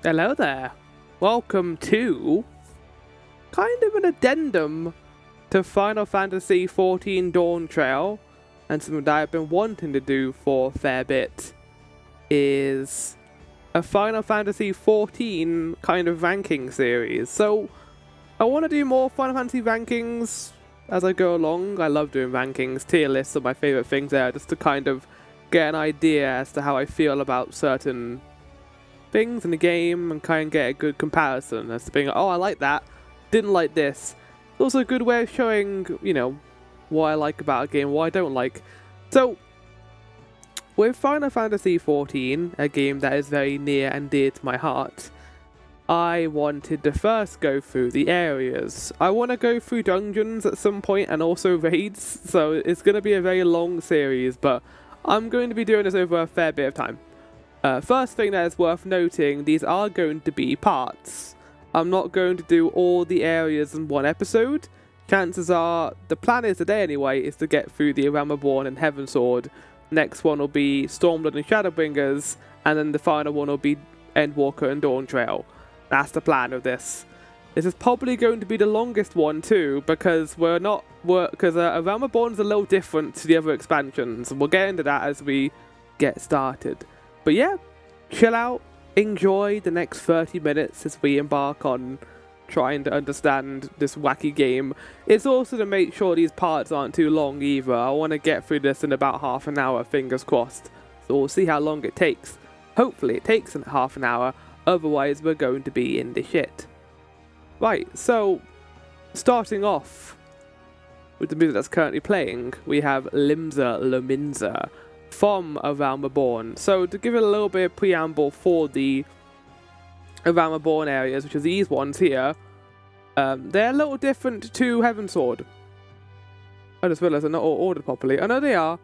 Hello there. Welcome to kind of an addendum to Final Fantasy XIV Dawn Trail, and something that I've been wanting to do for a fair bit is a Final Fantasy XIV kind of ranking series. So I want to do more Final Fantasy rankings as I go along. I love doing rankings. Tier lists are my favorite things there, just to kind of get an idea as to how I feel about certain things in the game and kind of get a good comparison as to being like, oh, I like that, didn't like this. It's also a good way of showing, you know, what I like about a game, what I don't like. So, with Final Fantasy XIV, a game that is very near and dear to my heart, I wanted to first go through the areas. I want to go through dungeons at some point and also raids, so it's going to be a very long series, but I'm going to be doing this over a fair bit of time. First thing that is worth noting, these are going to be parts. I'm not going to do all the areas in one episode. Chances are, the plan is today anyway, is to get through the A Realm Reborn and Heasvensward. Next one will be Stormblood and Shadowbringers, and then the final one will be Endwalker and Dawn Trail. That's the plan of this. This is probably going to be the longest one too, because A Realm Reborn is a little different to the other expansions, and we'll get into that as we get started. But yeah, chill out, enjoy the next 30 minutes as we embark on trying to understand this wacky game. It's also to make sure these parts aren't too long either. I want to get through this in about half an hour, fingers crossed. So we'll see how long it takes. Hopefully it takes half an hour, otherwise we're going to be in the shit. Right, so starting off with the music that's currently playing, we have Limsa Lominsa from A Realm Reborn. So to give it a little bit of preamble for the A Realm Reborn areas, which are these ones here, they're a little different to Heasvensward. I just realised they're not all ordered properly. I know they are.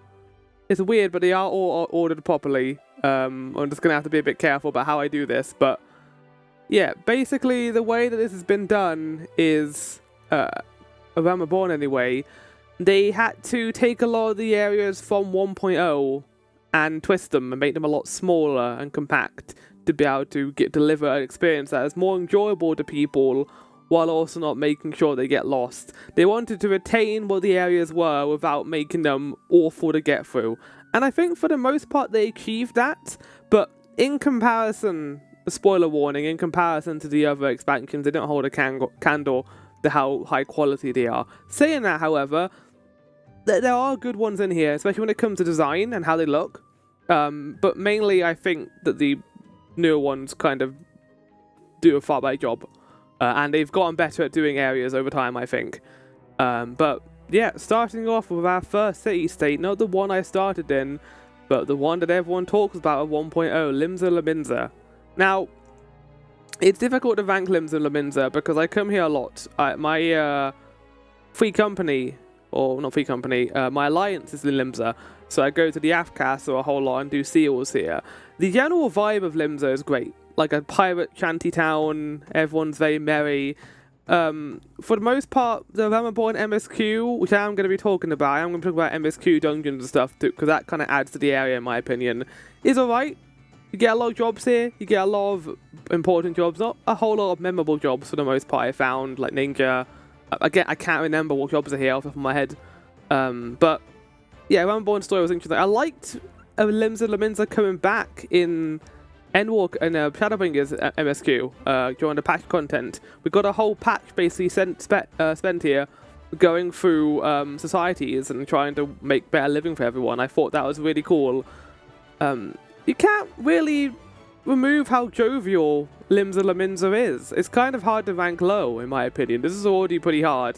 It's weird, but they are all ordered properly. I'm just going to have to be a bit careful about how I do this, but yeah, basically the way that this has been done is, A Realm Reborn anyway, they had to take a lot of the areas from 1.0 and twist them and make them a lot smaller and compact to be able to deliver an experience that is more enjoyable to people while also not making sure they get lost. They wanted to retain what the areas were without making them awful to get through. And I think for the most part they achieved that, but in comparison, spoiler warning, in comparison to the other expansions, they don't hold a candle to how high quality they are. Saying that, however, there are good ones in here, especially when it comes to design and how they look. But mainly, I think that the newer ones kind of do a far better job. And they've gotten better at doing areas over time, I think. But yeah, starting off with our first city state, not the one I started in, but the one that everyone talks about at 1.0, Limsa Lominsa. Now, it's difficult to rank Limsa Lominsa because I come here a lot. My free company, or not free company, my alliance is in Limsa, so I go to the Afcastle a whole lot and do seals here. The general vibe of Limsa is great, like a pirate shanty town, everyone's very merry. For the most part, the Realm Reborn MSQ, which I am going to be talking about, I am going to talk about MSQ dungeons and stuff too, because that kind of adds to the area in my opinion, is alright. You get a lot of jobs here, you get a lot of important jobs, not a whole lot of memorable jobs for the most part I found, like Ninja. Again, I can't remember what jobs are here off the top of my head. But yeah, Realm Reborn story was interesting. I liked Limsa Lominsa coming back in Endwalker and Shadowbringers MSQ during the patch content. We got a whole patch basically spent here going through societies and trying to make better living for everyone. I thought that was really cool. You can't really remove how jovial Limsa Lominsa is. It's kind of hard to rank low, in my opinion. This is already pretty hard.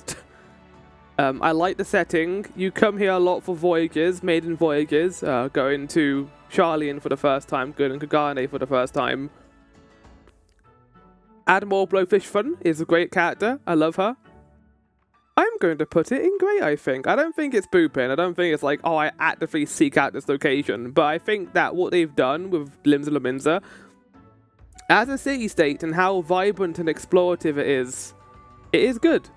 I like the setting. You come here a lot for voyages, maiden voyages, going to Charlian for the first time, going to Kagane for the first time. Admiral Blowfish Fun is a great character. I love her. I'm going to put it in great, I think. I don't think it's booping. I don't think it's like, oh, I actively seek out this location. But I think that what they've done with Limsa Lominsa, as a city-state and how vibrant and explorative it is good.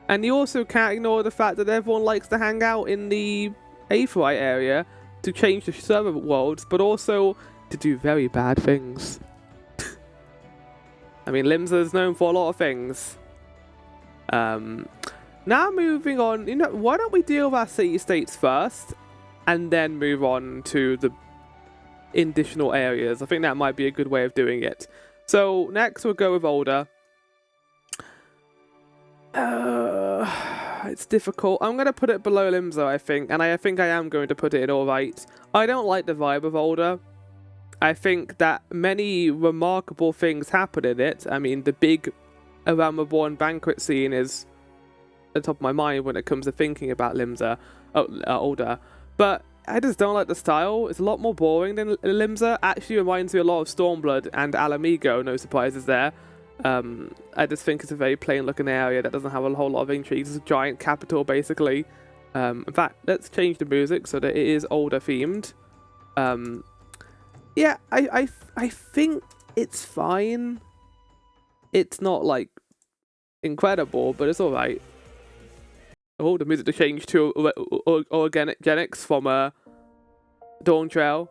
And you also can't ignore the fact that everyone likes to hang out in the Aetheryte area to change the server worlds, but also to do very bad things. I mean, Limsa is known for a lot of things. Now moving on, you know, why don't we deal with our city-states first, and then move on to the additional areas? I think that might be a good way of doing it. So next we'll go with Older. It's difficult. I'm going to put it below Limsa, I think, and I think I am going to put it in Alright. I don't like the vibe of Older. I think that many remarkable things happen in it. I mean, the big A Realm Reborn banquet scene is at the top of my mind when it comes to thinking about Limsa, Older. But I just don't like the style. It's a lot more boring than Limsa. Actually reminds me a lot of Stormblood and Alamigo, no surprises there. I just think it's a very plain looking area that doesn't have a whole lot of intrigue. It's a giant capital, basically. In fact, let's change the music so that it is Older themed. Yeah, I think it's fine. It's not, like, incredible, but it's alright. Oh, the music to change to Organics from Dawn Trail.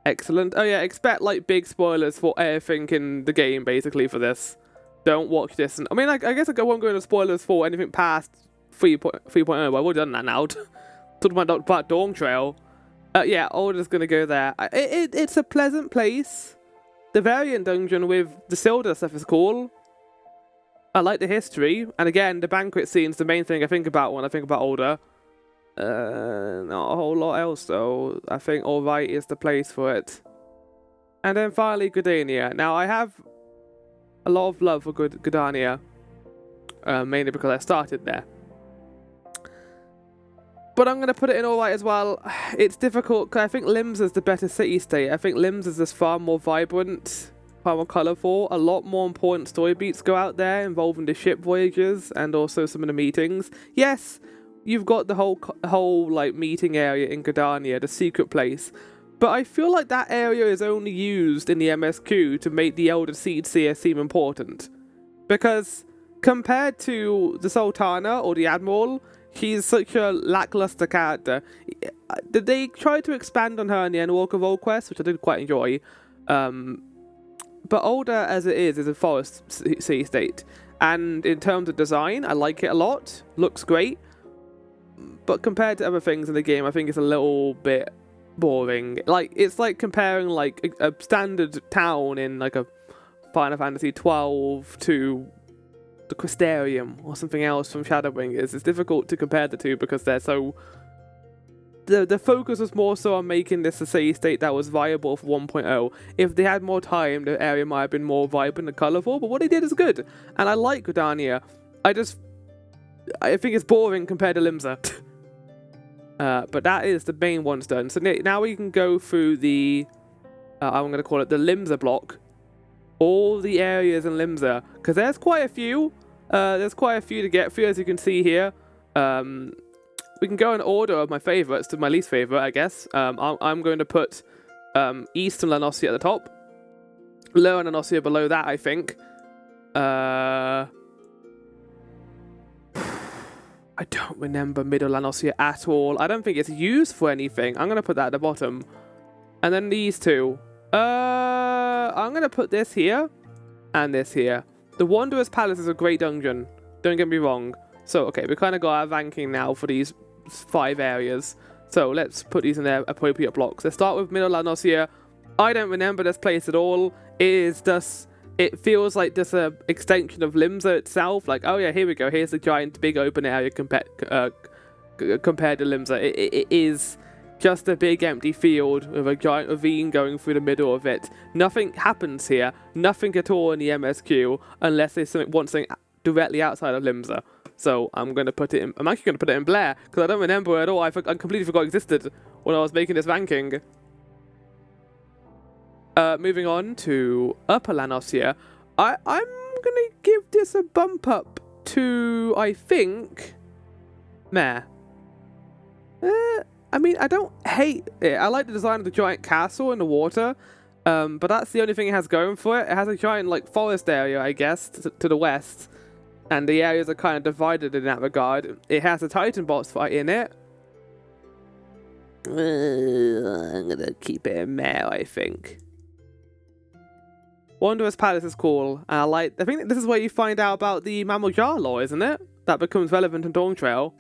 Excellent. Oh yeah, expect like big spoilers for everything in the game, basically, for this. Don't watch this. I mean, I guess I won't go into spoilers for anything past 3.0. I've already done that now. Talking about Dawn Trail. Yeah, Older's gonna go there. It's a pleasant place. The variant dungeon with the Silder stuff is cool. I like the history, and again, the banquet scene's the main thing I think about when I think about Older. Not a whole lot else though. I think Alright is the place for it. And then finally, Gridania. Now, I have a lot of love for Gridania, mainly because I started there. But I'm going to put it in Alright as well. It's difficult, because I think Limsa's the better city-state. I think Limsa's is far more vibrant, far more colourful. A lot more important story beats go out there, involving the ship voyages, and also some of the meetings. Yes, you've got the whole like meeting area in Gridania, the secret place. But I feel like that area is only used in the MSQ to make the Elder Seedseer seem important. Because compared to the Sultana or the Admiral, she's such a lackluster character. They tried to expand on her in the Endwalker role quest, which I did quite enjoy. But Older as it is a forest city-state. And in terms of design, I like it a lot. Looks great. But compared to other things in the game, I think it's a little bit boring. Like, it's like comparing like a standard town in like a Final Fantasy XII to the Crystarium or something else from Shadowbringers. It's difficult to compare the two because they're so... The focus was more so on making this a city-state that was viable for 1.0. If they had more time, the area might have been more vibrant and colourful, but what they did is good. And I like Gridania. I think it's boring compared to Limsa. But that is the main ones done. So now we can go through the... I'm going to call it the Limsa block. All the areas in Limsa. Because there's quite a few. There's quite a few to get through, as you can see here. We can go in order of my favourites to my least favourite, I guess. I'm going to put Eastern La Noscea at the top. Lower La Noscea below that, I think. I don't remember Middle La Noscea at all. I don't think it's used for anything. I'm going to put that at the bottom. And then these two. I'm going to put this here and this here. The Wanderer's Palace is a great dungeon. Don't get me wrong. So, okay, we kind of got our ranking now for these 5 areas. So, let's put these in their appropriate blocks. Let's start with Middle La Noscea. I don't remember this place at all. It feels like just an extension of Limsa itself. Like, oh yeah, here we go. Here's the giant big open area compared to Limsa. It is just a big empty field with a giant ravine going through the middle of it. Nothing happens here. Nothing at all in the MSQ unless they want something directly outside of Limsa. So I'm going to put it in... I'm actually going to put it in Blair, because I don't remember it at all. I completely forgot it existed when I was making this ranking. Moving on to Upper La Noscea. I'm going to give this a bump up to, I think... Meh. I mean, I don't hate it. I like the design of the giant castle in the water. But that's the only thing it has going for it. It has a giant, like, forest area, I guess, to the west. And the areas are kind of divided in that regard. It has a Titan boss fight in it. I'm going to keep it in meh, I think. Wanderer's Palace is cool. I think this is where you find out about the Mammal law, isn't it? That becomes relevant in Dawn Trail.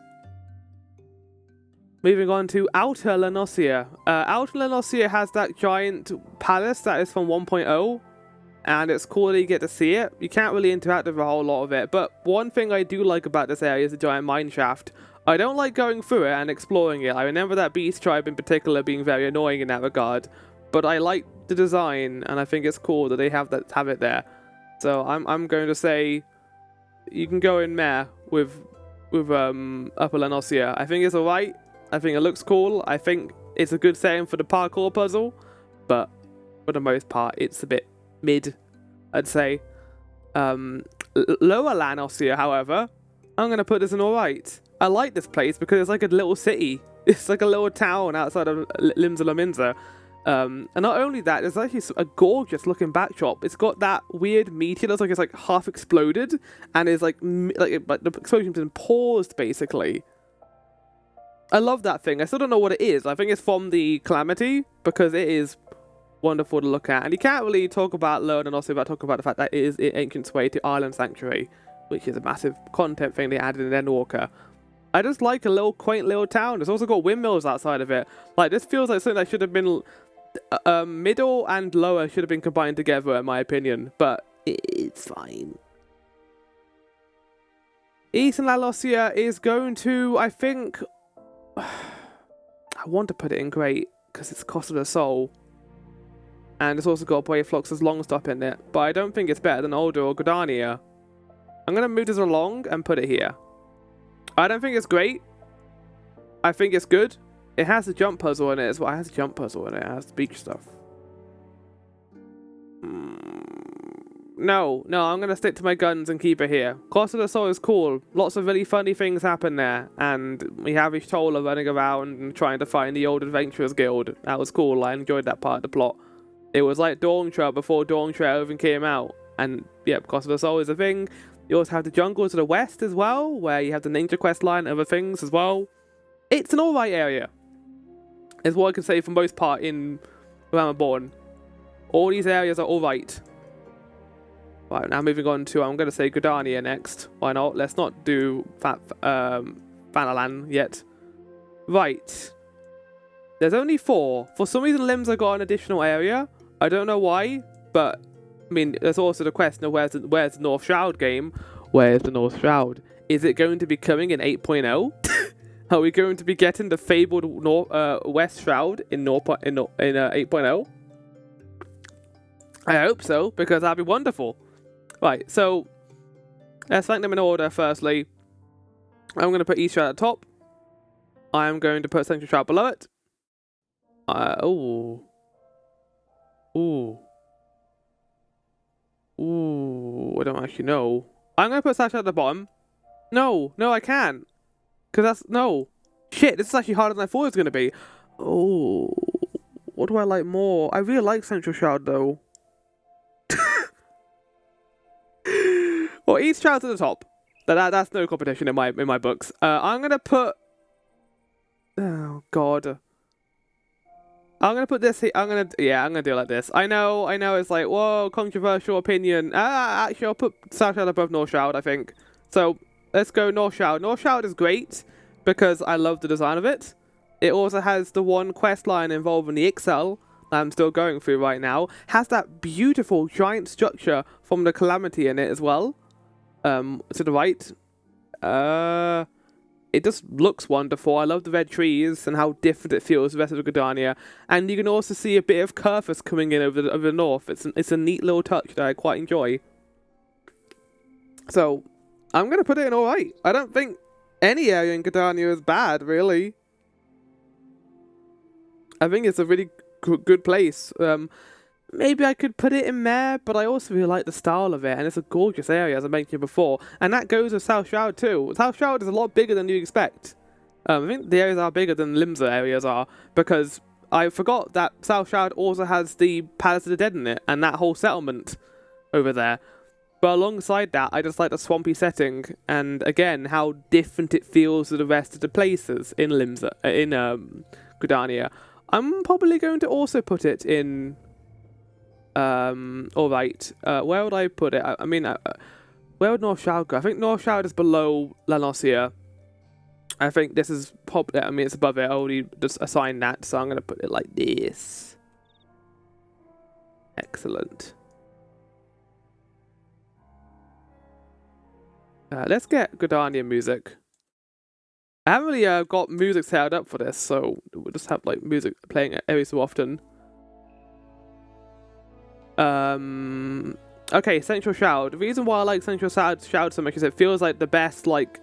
Moving on to Outer Lenosia. Outer Lenosia has that giant palace that is from 1.0. And it's cool that you get to see it. You can't really interact with a whole lot of it. But one thing I do like about this area is the giant mine shaft. I don't like going through it and exploring it. I remember that beast tribe in particular being very annoying in that regard. But I like the design, and I think it's cool that they have it there. So I'm going to say you can go in there with Upper Lenosia. I think it's alright. I think it looks cool. I think it's a good setting for the parkour puzzle, but for the most part, it's a bit mid, I'd say. Lower Lanosia, however, I'm going to put this in alright. I like this place because it's like a little city. It's like a little town outside of Limsa Lominsa. And not only that, there's actually a gorgeous looking backdrop. It's got that weird meteor that's like it's like half exploded, and it's like the explosion's been paused basically. I love that thing. I still don't know what it is. I think it's from the Calamity because it is wonderful to look at. And you can't really talk about Lone and also about talking about the fact that it is the entrance way to Island Sanctuary, which is a massive content thing they added in Endwalker. I just like a little quaint little town. It's also got windmills outside of it. Like, this feels like something that should have been middle and lower should have been combined together, in my opinion. But it's fine. Eastern Lalosia is going to, I think, I want to put it in Great because it's Cost of the Soul. And it's also got Brave Flox's long stop in it. But I don't think it's better than Older or Gridania. I'm going to move this along and put it here. I don't think it's great. I think it's good. It has a jump puzzle in it as well. It has a jump puzzle in it. It has beach stuff. No, I'm going to stick to my guns and keep it here. Cost of the Soul is cool. Lots of really funny things happen there. And we have Ishtola running around and trying to find the old Adventurers Guild. That was cool. I enjoyed that part of the plot. It was like Dawn Trail before Dawn Trail even came out. And yeah, Cost of the Soul is a thing. You also have the jungle to the west as well, where you have the Ninja Quest line and other things as well. It's an alright area, is what I can say for most part in A Realm Reborn. All these areas are alright. Right, now moving on to, I'm going to say Gridania next. Why not? Let's not do Fanalan yet. Right. There's only 4. For some reason, Limsa got an additional area. I don't know why, but I mean, there's also the question of where's the North Shroud game? Where's the North Shroud? Is it going to be coming in 8.0? Are we going to be getting the fabled West Shroud in 8.0? I hope so, because that'd be wonderful. Right, so let's rank them in order. Firstly, I'm going to put East Shroud at the top. I'm going to put Central Shroud below it. Ooh, I don't actually know. I'm going to put South Shroud at the bottom. No, I can't. Because that's... No. Shit, this is actually harder than I thought it was going to be. Oh, what do I like more? I really like Central Shroud, though. Well, East Shroud's at the top. That's no competition in my books. I'm going to put... Oh, God. I'm going to put this here. I'm going to do it like this. I know it's like, whoa, controversial opinion. Actually, I'll put South Shroud above North Shroud, I think. So, let's go North Shroud. North Shroud is great because I love the design of it. It also has the one quest line involving the XL that I'm still going through right now. Has that beautiful giant structure from the Calamity in it as well. To the right. It just looks wonderful. I love the red trees and how different it feels to the rest of the Gridania. And you can also see a bit of Curthus coming in over the north. It's a neat little touch that I quite enjoy. So, I'm going to put it in alright. I don't think any area in Gridania is bad, really. I think it's a really good place. Maybe I could put it in there, but I also really like the style of it, and it's a gorgeous area, as I mentioned before. And that goes with South Shroud too. South Shroud is a lot bigger than you expect. I think the areas are bigger than Limsa areas are, because I forgot that South Shroud also has the Palace of the Dead in it, and that whole settlement over there. But alongside that, I just like the swampy setting, and again, how different it feels to the rest of the places in Limsa, in Gridania. I'm probably going to also put it in Alright. Where would I put it? I mean, where would North Shroud go? I think North Shroud is below La Noscea. I think this is probably, I mean, it's above it. I already just assigned that, so I'm going to put it like this. Excellent. Let's get Gridania music. I haven't really got music set up for this, so we'll just have like music playing every so often. Okay, Central Shroud. The reason why I like Central Shroud so much is it feels like the best like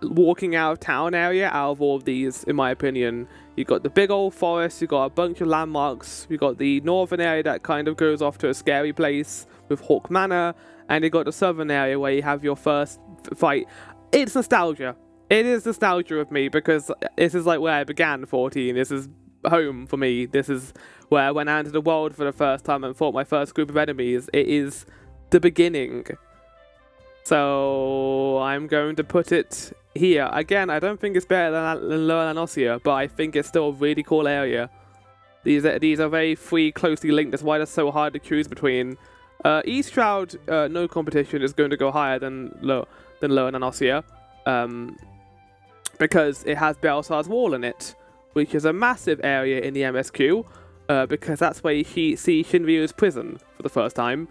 walking out of town area out of all of these, in my opinion. You got the big old forest, you got a bunch of landmarks, you got the northern area that kind of goes off to a scary place with Hawk Manor, and you got the southern area where you have your first fight. It's nostalgia. It is nostalgia with me because this is like where I began 14. This is home for me. This is where I went out into the world for the first time and fought my first group of enemies. It is the beginning. So I'm going to put it here. Again, I don't think it's better than Lower La Noscea, but I think it's still a really cool area. These are very closely linked. That's why they're so hard to choose between. East Shroud, no competition, is going to go higher than Lower La Noscea, because it has Belsar's Wall in it, which is a massive area in the MSQ, because that's where you see Shinryu's prison for the first time,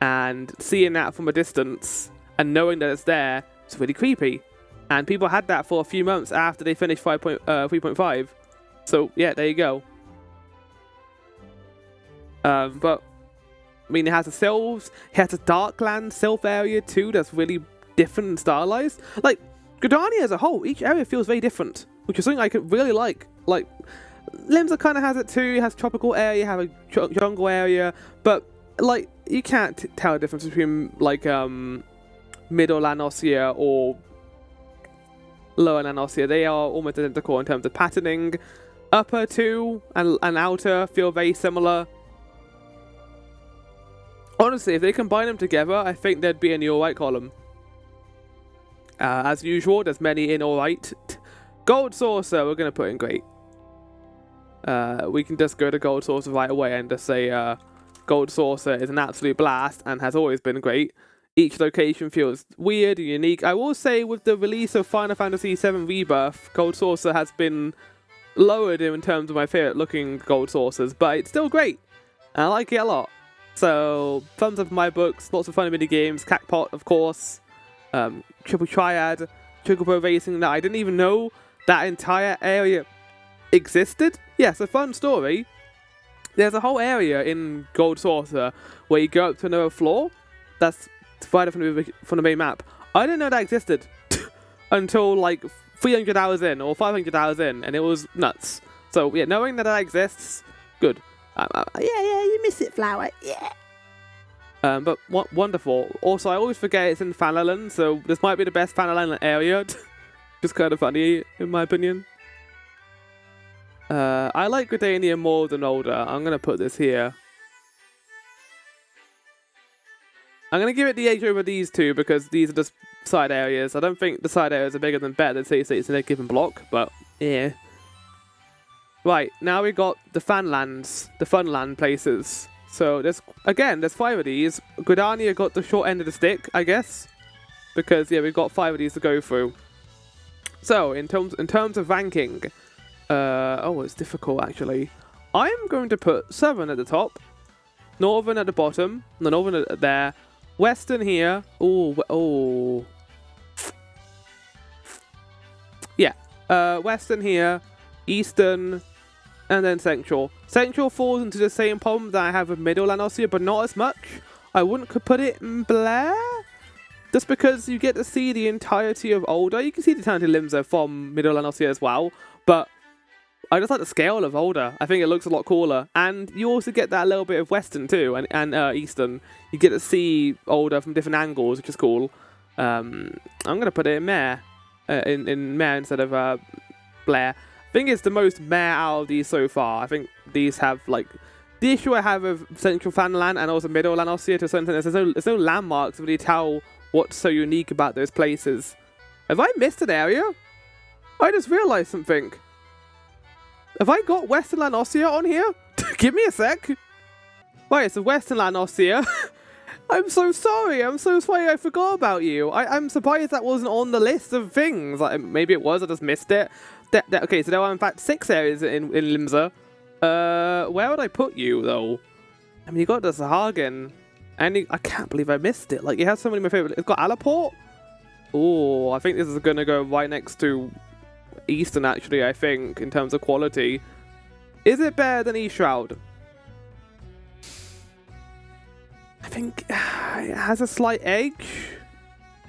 and seeing that from a distance and knowing that it's there, it's really creepy. And people had that for a few months after they finished 3.5. So yeah, there you go. But I mean, it has the Sylphs, it has a Darkland Sylph area too that's really different and stylized. Like, Gridania as a whole, each area feels very different, which is something I could really like. Like, Limsa kind of has it too. It has tropical area, you have a jungle area, but like, you can't tell the difference between like Middle La Noscea or Lower La Noscea. They are almost identical in terms of patterning. Upper two and outer feel very similar. Honestly, if they combine them together, I think there'd be a new alright column. As usual, there's many in alright. Gold Saucer, we're going to put in great. We can just go to Gold Saucer right away and just say Gold Saucer is an absolute blast and has always been great. Each location feels weird and unique. I will say with the release of Final Fantasy VII Rebirth, Gold Saucer has been lowered in terms of my favourite looking Gold Saucers, but it's still great. And I like it a lot. So, thumbs up in my books, lots of fun mini games, Cacpot, of course, Triple Triad, Chocobo Racing, that I didn't even know that entire area existed. Yes, a fun story. There's a whole area in Gold Saucer where you go up to another floor that's divided from the main map. I didn't know that existed until like 300 hours in or 500 hours in, and it was nuts. So, yeah, knowing that exists, good. Yeah, you miss it, Flower. Yeah. But wonderful. Also, I always forget it's in Fanalan, so this might be the best Fanalan area. Just kind of funny, in my opinion. I like Gridania more than Older. I'm going to put this here. I'm going to give it the edge over these two because these are just side areas. I don't think the side areas are bigger than better than say it's in a given block, but yeah. Right, now we got the Fanlands, the Funland places. So there's 5 of these. Gridania got the short end of the stick, I guess, because yeah, we've got 5 of these to go through. So in terms of ranking, it's difficult actually. I'm going to put Southern at the top, Northern at the bottom, the Northern there, Western here. Yeah, Western here, Eastern. And then Central. Central falls into the same problem that I have with Middle La Noscea, but not as much. I wouldn't put it in Blair, just because you get to see the entirety of Older. You can see the talented Limsa from Middle La Noscea as well, but I just like the scale of Older. I think it looks a lot cooler. And you also get that little bit of Western too, and Eastern. You get to see Older from different angles, which is cool. I'm going to put it in Mare, in Mare instead of Blair. I think it's the most meh out of these so far. I think these have, like, the issue I have with Central Fanland and also Middle La Noscea to a certain extent, there's no landmarks to really tell what's so unique about those places. Have I missed an area? I just realised something. Have I got Western La Noscea on here? Give me a sec. Right, so Western Lanossia. I'm so sorry. I'm so sorry I forgot about you. I'm surprised that wasn't on the list of things. Like, maybe it was, I just missed it. Okay, so there are in fact 6 areas in Limsa. Where would I put you, though? I mean, you got the Sahagin. And I can't believe I missed it. Like, it has so many of my favorite. It's got Alaport. Oh, I think this is going to go right next to Eastern, actually, I think, in terms of quality. Is it better than East Shroud? I think it has a slight edge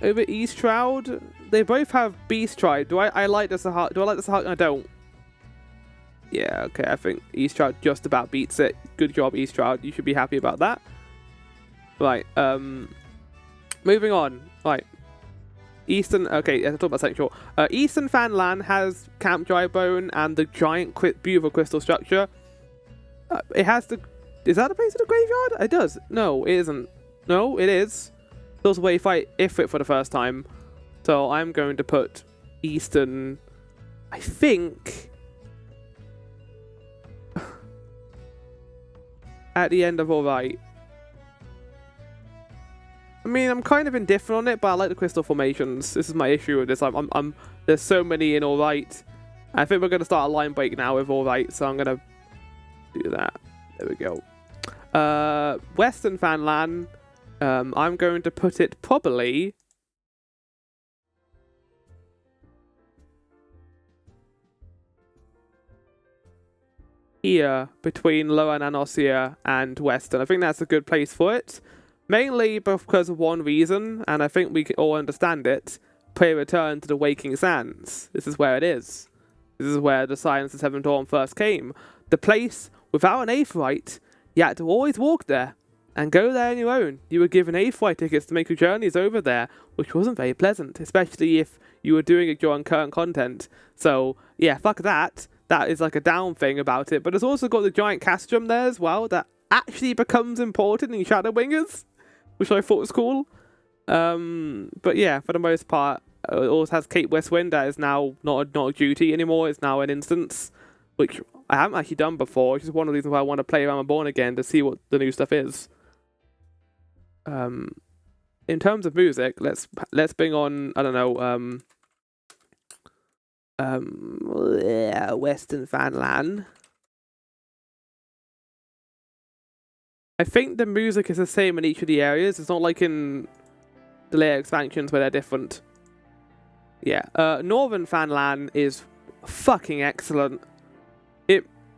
over East Shroud. They both have Beast Tribe. Do I like the Sahagin? Do I like the Sahagin? I don't. Yeah, okay, I think East Shroud just about beats it. Good job, East Shroud. You should be happy about that. Right, moving on. Right. Eastern, okay, let's talk about Central. Eastern Fanland has Camp Drybone and the giant, beautiful crystal structure. It has the... Is that a place in the graveyard? It does. No, it isn't. No, it is. It's also where you fight Ifrit for the first time. So I'm going to put Eastern, I think, at the end of Alright. I mean, I'm kind of indifferent on it, but I like the crystal formations. This is my issue with this. There's so many in Alright. I think we're going to start a line break now with Alright, so I'm going to do that. There we go. Western Fanland. I'm going to put it probably here between Lower Nanossia and Western. I think that's a good place for it. Mainly because of one reason, and I think we can all understand it. Play Return to the Waking Sands. This is where it is. This is where the Silence of Seven Dawn first came. The place without an Aetheryte, you had to always walk there and go there on your own. You were given Aetheryte tickets to make your journeys over there, which wasn't very pleasant, especially if you were doing it during current content. So, yeah, fuck that. That is like a down thing about it. But it's also got the giant castrum there as well that actually becomes important in Shadowwingers, which I thought was cool. But yeah, for the most part, it also has Cape Westwind that is now not a duty anymore. It's now an instance, which I haven't actually done before. It's just one of the reasons why I want to play A Realm Reborn again to see what the new stuff is. In terms of music, let's bring on, I don't know, Western Fanland. I think the music is the same in each of the areas. It's not like in the later expansions where they're different. Yeah, Northern Fanland is fucking excellent.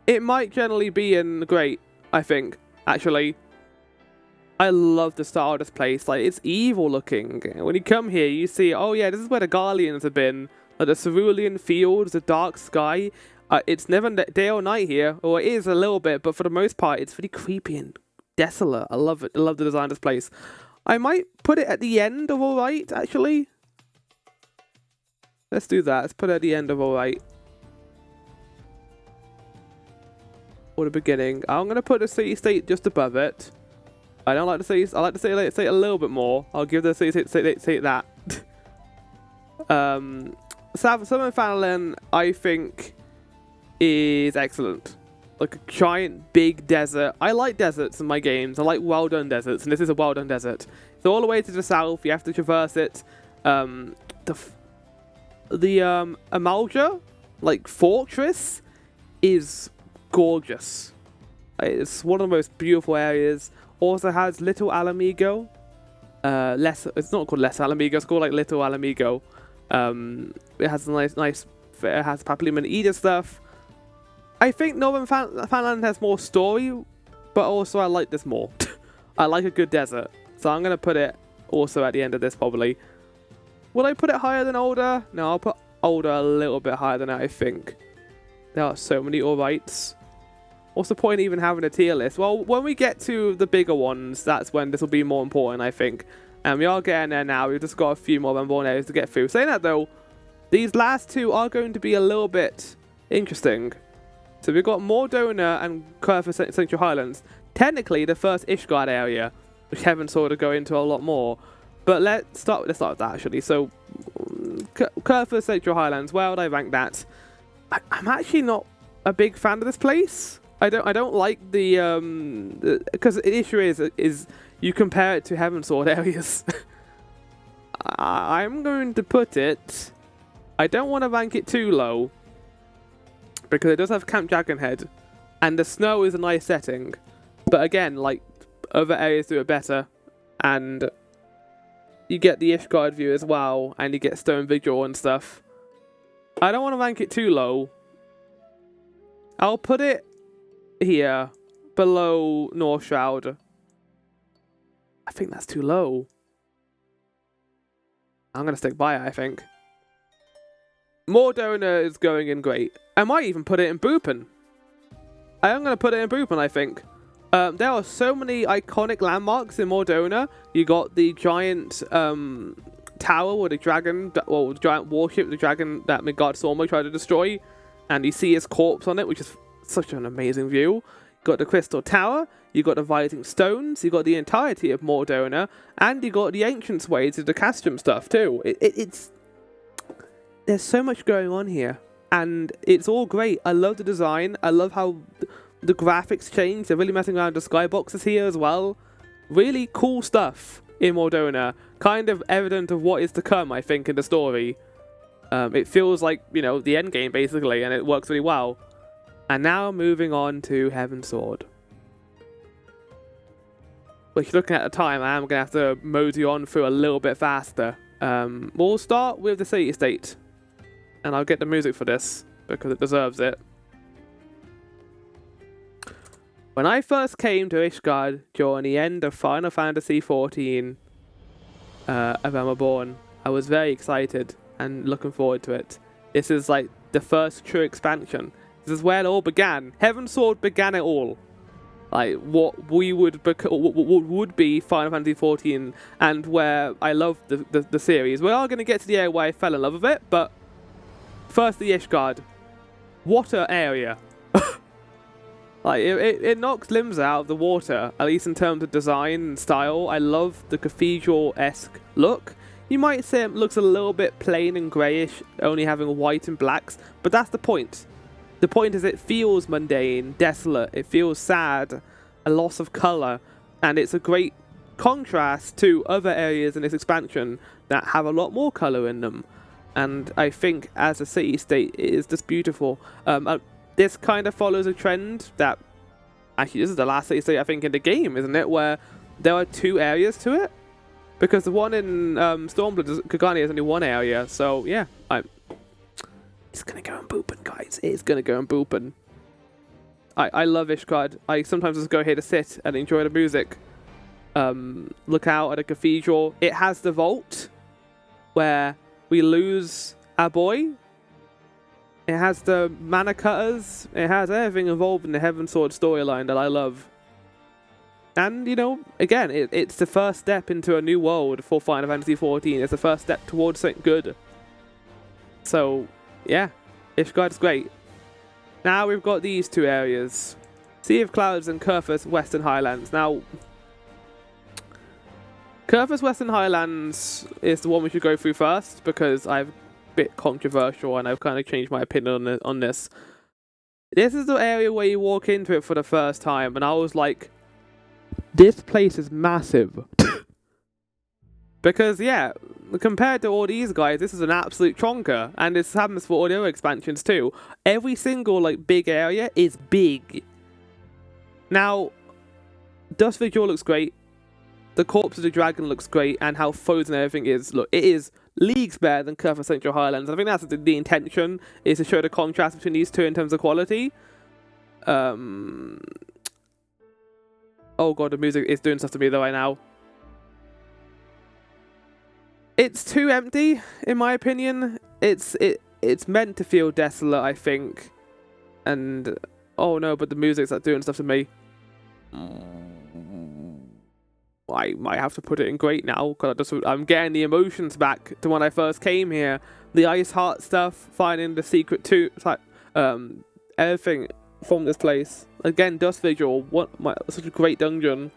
It might generally be in great, I think, actually. I love the style of this place. Like, it's evil looking. When you come here, you see, oh yeah, this is where the Garleans have been. Like the cerulean fields, the dark sky. It's never day or night here, or it is a little bit, but for the most part, it's really creepy and desolate. I love it. I love the design of this place. I might put it at the end of Alright, actually. Let's do that. Let's put it at the end of Alright. Or the beginning. I'm going to put the city state just above it. I don't like the city. I like the city state a little bit more. I'll give the city state that. Southern Fanland, I think, is excellent. Like a giant, big desert. I like deserts in my games. I like well-done deserts, and this is a well-done desert. So all the way to the south, you have to traverse it. The Amalja, like, fortress, is gorgeous. It's one of the most beautiful areas. Also has Little Alamigo. It's not called Lesser Alamigo, it's called like Little Alamigo. It has a nice it has Papillon and Eda stuff. I think Northern Fanland has more story, but also I like this more. I like a good desert, so I'm gonna put it also at the end of this probably. Will I put it higher than Older? No, I'll put Older a little bit higher than that, I think. There are so many Alrights. What's the point of even having a tier list? Well, when we get to the bigger ones, that's when this will be more important, I think. And we are getting there now. We've just got a few more Reborn areas to get through. Saying that, though, these last two are going to be a little bit interesting. So we've got Mordona and Curve for Central Highlands. Technically, the first Ishgard area, which Heasvensward will go into a lot more. But let's start with that, actually. So, Curve for Central Highlands, where would I rank that? I'm actually not a big fan of this place. I don't like the because the issue is you compare it to Heasvensward areas. I'm going to put it. I don't want to rank it too low because it does have Camp Dragonhead, and the snow is a nice setting. But again, like other areas do it better, and you get the Ishgard view as well, and you get Stone Vigil and stuff. I don't want to rank it too low. I'll put it here, below North Shroud. I think that's too low. I'm going to stick by it, I think. Mordona is going in great. I might even put it in Boopen. I am going to put it in Boopen, I think. There are so many iconic landmarks in Mordona. You got the giant tower with the dragon, well, the giant warship, the dragon that Midgard Sormo tried to destroy. And you see his corpse on it, which is such an amazing view. You got the Crystal Tower, you got the Rising Stones, you got the entirety of Mordona, and you got the Ancients Way to the Castrum stuff too. It's there's so much going on here, and it's all great. I love the design. I love how the graphics change. They're really messing around with the skyboxes here as well. Really cool stuff in Mordona. Kind of evident of what is to come, I think, in the story. It feels like, you know, the end game basically, and it works really well. And now moving on to Heasvensward. Which, looking at the time, I am going to have to mosey on through a little bit faster. We'll start with the city state. And I'll get the music for this, because it deserves it. When I first came to Ishgard during the end of Final Fantasy XIV, A Realm Reborn, I was very excited and looking forward to it. This is like the first true expansion. This is where it all began. Heasvensward began it all. Like what we would be Final Fantasy XIV, and where I love the series. We are going to get to the area where I fell in love with it, but first the Ishgard. What an area. Like it knocks limbs out of the water, at least in terms of design and style. I love the cathedral-esque look. You might say it looks a little bit plain and greyish, only having white and blacks, but that's the point. The point is it feels mundane, desolate, it feels sad, a loss of colour, and it's a great contrast to other areas in this expansion that have a lot more colour in them. And I think as a city-state, it is just beautiful. This kind of follows a trend that, actually this is the last city-state I think in the game, isn't it? Where there are two areas to it. Because the one in Stormblood, Kagani, is only one area, so yeah, it's gonna go in Boopen, guys. It's gonna go in Boopen. I love Ishgard. I sometimes just go here to sit and enjoy the music. Look out at a cathedral. It has the vault where we lose our boy. It has the mana cutters. It has everything involved in the Heasvensward storyline that I love. And, you know, again, it's the first step into a new world for Final Fantasy XIV. It's the first step towards something good. So, yeah, Ishgard is great. Now we've got these two areas. Sea of Clouds and Kurthus Western Highlands. Now, Kurthus Western Highlands is the one we should go through first, because I'm a bit controversial and I've kind of changed my opinion on this. This is the area where you walk into it for the first time, and I was like, this place is massive. Because, yeah, compared to all these guys, this is an absolute chonker. And this happens for all the other expansions too. Every single, like, big area is big. Now, Dust Vigil looks great. The Corpse of the Dragon looks great. And how frozen everything is. Look, it is leagues better than Kurthus Central Highlands. I think that's the intention, is to show the contrast between these two in terms of quality. Oh god, the music is doing stuff to me though right now. It's too empty, in my opinion. It's meant to feel desolate, I think. And oh no, but the music's like doing stuff to me. I might have to put it in great now, because I'm getting the emotions back to when I first came here. The Ice Heart stuff, finding the secret to everything from this place. Again, Dust Vigil, such a great dungeon.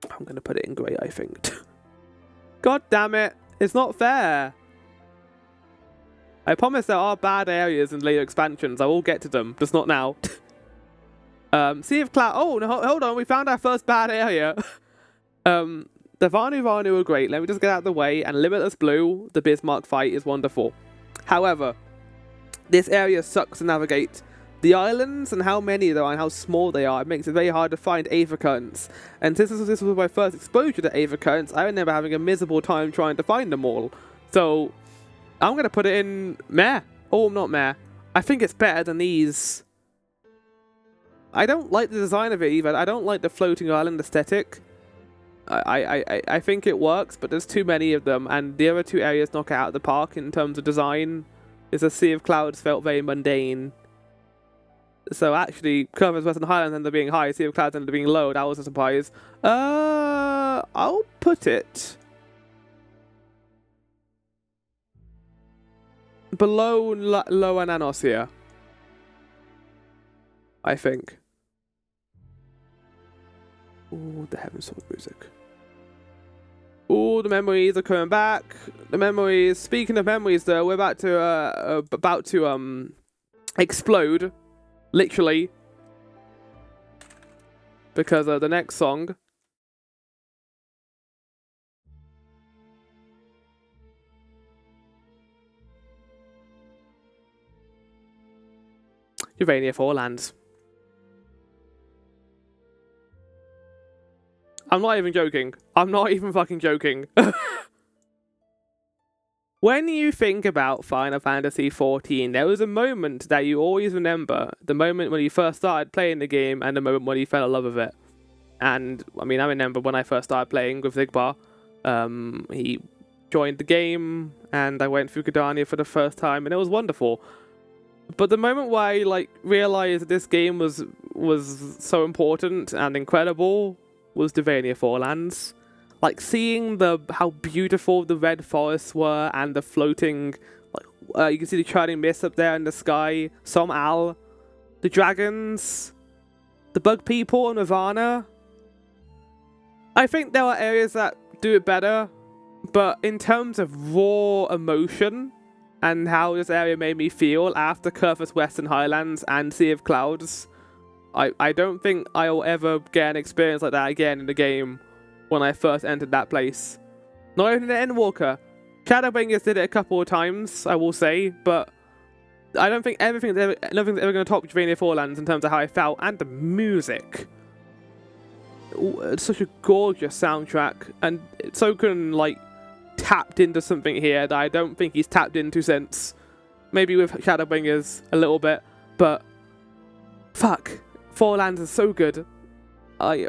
I'm gonna put it in great, I think. God damn it, it's not fair. I promise there are bad areas in later expansions. I will get to them, just not now. Sea of Cloud. Oh, no, hold on. We found our first bad area. The Vanu were great. Let me just get out of the way. And Limitless Blue, the Bismarck fight is wonderful. However, this area sucks to navigate. The islands and how many there are and how small they are, it makes it very hard to find Aether Currents. And since this was my first exposure to Aether Currents, I remember having a miserable time trying to find them all. So, I'm going to put it in meh. Oh, not meh. I think it's better than these. I don't like the design of it either. I don't like the floating island aesthetic. I think it works, but there's too many of them, and the other two areas knock it out of the park in terms of design. It's a Sea of Clouds felt very mundane. So actually, Curva's Western Highlands ended up being high, Sea of Clouds ended up being low. That was a surprise. I'll put it below Lower Nanosia, I think. Ooh, the Heasvensward music. Ooh, the memories are coming back. The memories. Speaking of memories, though, we're about to explode, literally, because of the next song. Urania Forelands. I'm not even joking. I'm not even fucking joking. When you think about Final Fantasy XIV, there was a moment that you always remember. The moment when you first started playing the game and the moment when you fell in love with it. And, I mean, I remember when I first started playing with Zigbar. He joined the game and I went through Gridania for the first time and it was wonderful. But the moment where I, like, realized that this game was so important and incredible was Divania Forelands. Like, seeing how beautiful the red forests were and the floating, like, you can see the churning mist up there in the sky, some owl, the dragons, the bug people and Nirvana. I think there are areas that do it better, but in terms of raw emotion and how this area made me feel after Curva's Western Highlands and Sea of Clouds, I don't think I'll ever get an experience like that again in the game when I first entered that place. Not even the Endwalker. Shadowbringers did it a couple of times, I will say, but I don't think nothing's ever going to top Divania Forelands in terms of how I felt, and the music. Ooh, it's such a gorgeous soundtrack, and Soken, like, tapped into something here that I don't think he's tapped into since. Maybe with Shadowbringers a little bit, but fuck. Forelands is so good. I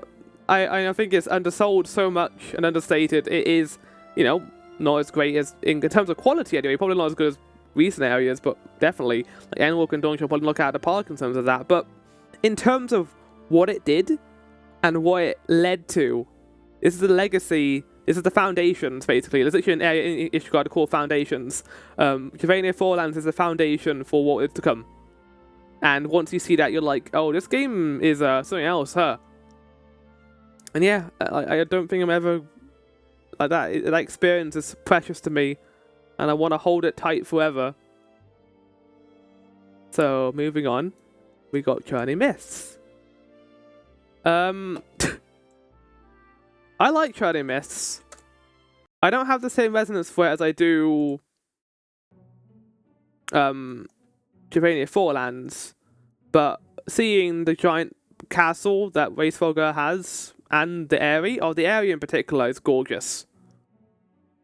think it's undersold so much and understated. It is, you know, not as great as in terms of quality anyway. Probably not as good as recent areas, but definitely like Endwalker and Dawnshot probably knock out of the park in terms of that. But in terms of what it did and what it led to, this is the legacy. This is the foundations, basically. There's actually an area in Ishgard called Foundations. Divania Forelands is the foundation for what is to come. And once you see that, you're like, oh, this game is something else, huh? And yeah, I don't think I'm ever like that. That experience is precious to me, and I want to hold it tight forever. So, moving on, we got Churning Mists. I like Churning Mists. I don't have the same resonance for it as I do Divania Forelands, but seeing the giant castle that Racefolger has and the area in particular is gorgeous.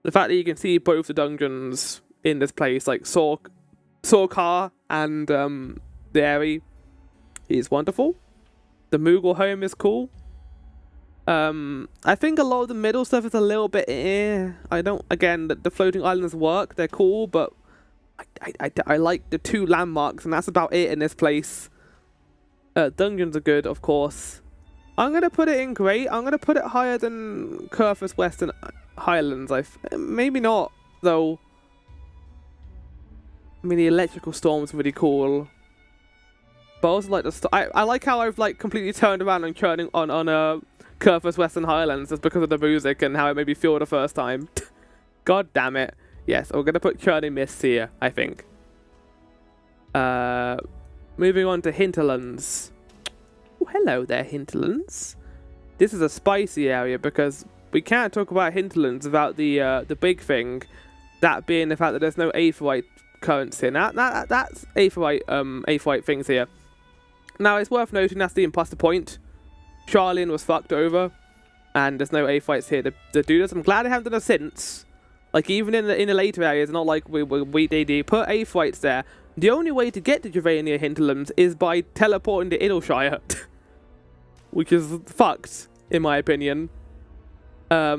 The fact that you can see both the dungeons in this place, like Sorkar and the area, is wonderful. The Moogle home is cool. I think a lot of the middle stuff is a little bit again, the floating islands work, they're cool, but I like the two landmarks, and that's about it in this place. Dungeons are good, of course. I'm going to put it in great. I'm going to put it higher than Curva's Western Highlands. Maybe not, though. I mean, the electrical storm's really cool. But I also like the I like how I've like completely turned around and churning on Curva's Western Highlands just because of the music and how it made me feel the first time. God damn it. Yes, we're going to put Churning Mists here, I think. Moving on to Hinterlands. Oh, hello there, hinterlands. This is a spicy area because we can't talk about hinterlands without the big thing, that being the fact that there's no aetheryte currency. Now that's aetheryte things here. Now it's worth noting that's the imposter point. Charlian was fucked over, and there's no aetherytes here to do this. I'm glad they haven't done it since. Like, even in the later areas, not like they put aetherytes there. The only way to get to Juvenia hinterlands is by teleporting to Idleshire, which is fucked, in my opinion. But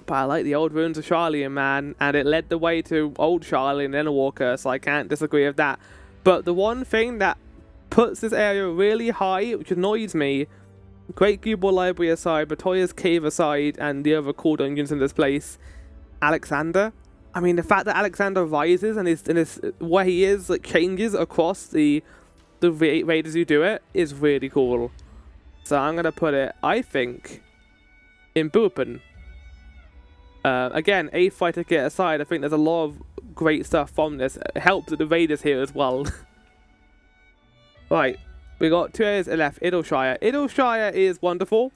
I like the old ruins of Charlian, man, and it led the way to old Charlian and Walker, so I can't disagree with that. But the one thing that puts this area really high, which annoys me, Great Gubal Library aside, Batoya's Cave aside, and the other cool dungeons in this place, Alexander. I mean, the fact that Alexander rises and is where he is, like, changes across the raiders who do it is really cool. So I'm gonna put it, I think, in Bupen. Again, aetheryte ticket aside, I think there's a lot of great stuff from this. It helps with the raiders here as well. Right, we got 2 areas left. Idleshire. Idleshire is wonderful.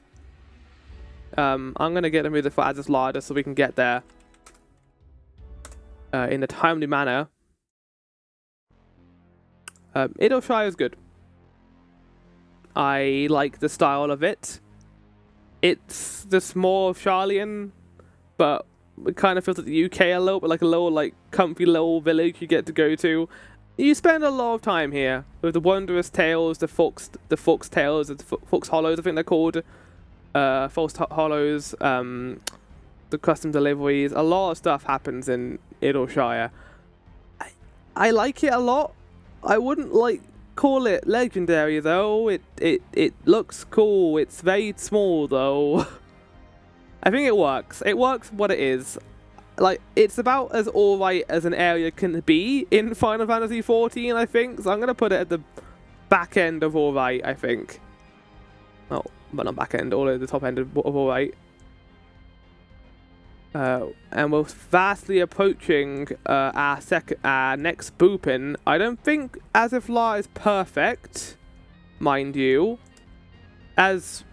I'm gonna get them moved for Az's Larder so we can get there in a timely manner. Idleshire is good. I like the style of it. It's just more of Charlian, but it kind of feels like the UK a little, but like a little, like, comfy little village you get to go to. You spend a lot of time here with the Wondrous Tales, the Fox Tales, the Fox Hollows, I think they're called. False Hollows, the custom deliveries. A lot of stuff happens in Idleshire. I like it a lot. I wouldn't call it legendary though. It looks cool. It's very small though. I think it works. It works what it is. Like, it's about as alright as an area can be in Final Fantasy XIV, I think. So I'm gonna put it at the back end of alright, I think. Oh, but not back end, all at the top end of alright. And we're vastly approaching our next Bupen. I don't think Aziflar is perfect, mind you. As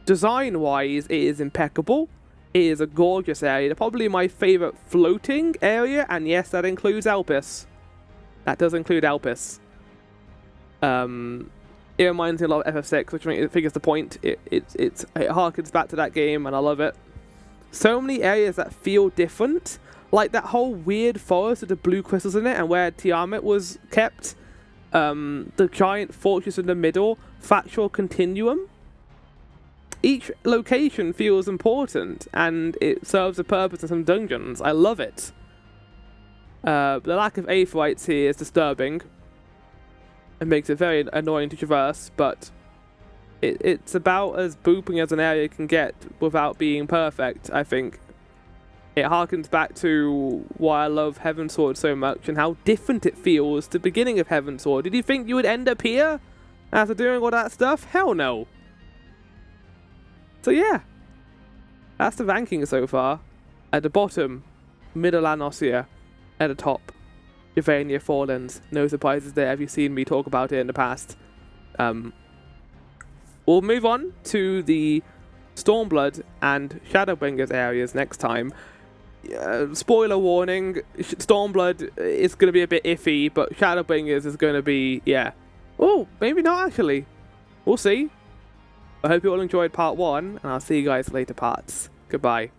design-wise, it is impeccable. It is a gorgeous area. Probably my favourite floating area, and yes, that includes Elpis. That does include Elpis. It reminds me a lot of FF6, which I think is the point. It harkens back to that game, and I love it. So many areas that feel different, like that whole weird forest with the blue crystals in it, and where Tiamat was kept. The giant fortress in the middle, factual continuum. Each location feels important, and it serves a purpose in some dungeons. I love it. The lack of aetherytes here is disturbing. It makes it very annoying to traverse, but it's about as booping as an area can get without being perfect, I think. It harkens back to why I love Heasvensward so much, and how different it feels to the beginning of Heasvensward. Did you think you would end up here after doing all that stuff? Hell no. So yeah, that's the ranking so far. At the bottom, Middle Anosia. At the top, Juvenia Fallens. No surprises there, have you seen me talk about it in the past. We'll move on to the Stormblood and Shadowbringers areas next time. Spoiler warning, Stormblood is going to be a bit iffy, but Shadowbringers is going to be, yeah. Oh, maybe not actually. We'll see. I hope you all enjoyed part 1, and I'll see you guys later parts. Goodbye.